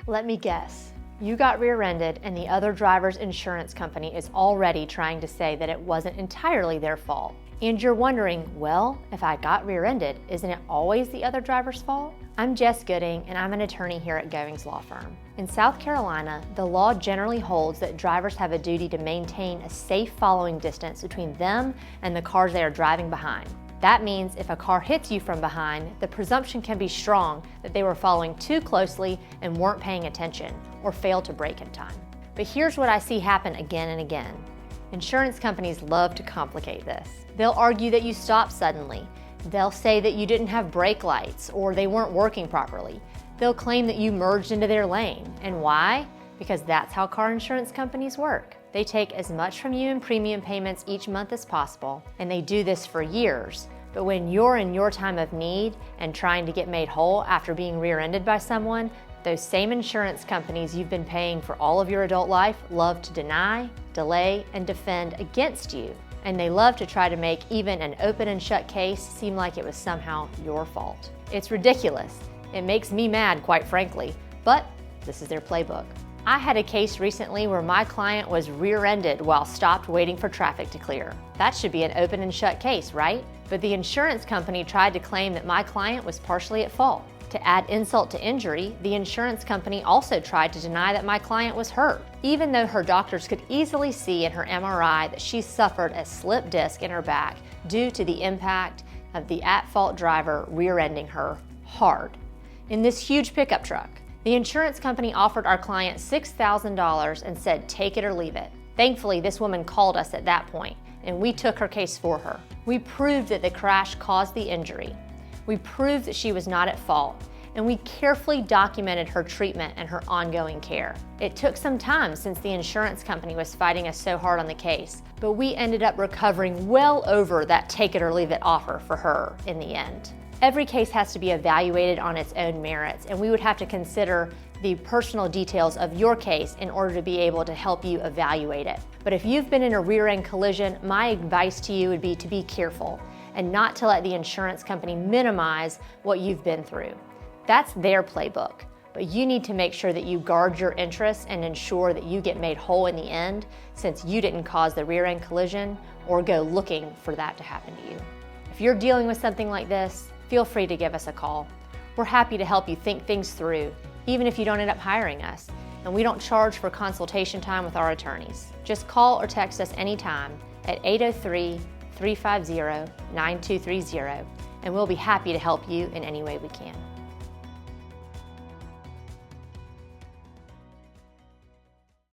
Let me guess. You got rear-ended and the other driver's insurance company is already trying to say that it wasn't entirely their fault. And you're wondering, well, if I got rear-ended, isn't it always the other driver's fault? I'm Jess Gooding and I'm an attorney here at Goings Law Firm. In South Carolina, the law generally holds that drivers have a duty to maintain a safe following distance between them and the cars they are driving behind. That means if a car hits you from behind, the presumption can be strong that they were following too closely and weren't paying attention or failed to brake in time. But here's what I see happen again and again. Insurance companies love to complicate this. They'll argue that you stopped suddenly. They'll say that you didn't have brake lights or they weren't working properly. They'll claim that you merged into their lane. And why? Because that's how car insurance companies work. They take as much from you in premium payments each month as possible, and they do this for years. But when you're in your time of need and trying to get made whole after being rear-ended by someone, those same insurance companies you've been paying for all of your adult life love to deny, delay, and defend against you. And they love to try to make even an open and shut case seem like it was somehow your fault. It's ridiculous. It makes me mad, quite frankly, but this is their playbook. I had a case recently where my client was rear-ended while stopped waiting for traffic to clear. That should be an open and shut case, right? But the insurance company tried to claim that my client was partially at fault. To add insult to injury, the insurance company also tried to deny that my client was hurt, even though her doctors could easily see in her MRI that she suffered a slip disc in her back due to the impact of the at-fault driver rear-ending her hard in this huge pickup truck. The insurance company offered our client $6,000 and said, take it or leave it. Thankfully, this woman called us at that point, and we took her case for her. We proved that the crash caused the injury. We proved that she was not at fault, and we carefully documented her treatment and her ongoing care. It took some time since the insurance company was fighting us so hard on the case, but we ended up recovering well over that take it or leave it offer for her in the end. Every case has to be evaluated on its own merits, and we would have to consider the personal details of your case in order to be able to help you evaluate it. But if you've been in a rear-end collision, my advice to you would be to be careful and not to let the insurance company minimize what you've been through. That's their playbook, but you need to make sure that you guard your interests and ensure that you get made whole in the end, since you didn't cause the rear-end collision or go looking for that to happen to you. If you're dealing with something like this, feel free to give us a call. We're happy to help you think things through, even if you don't end up hiring us, and we don't charge for consultation time with our attorneys. Just call or text us anytime at 803-350-9230, and we'll be happy to help you in any way we can.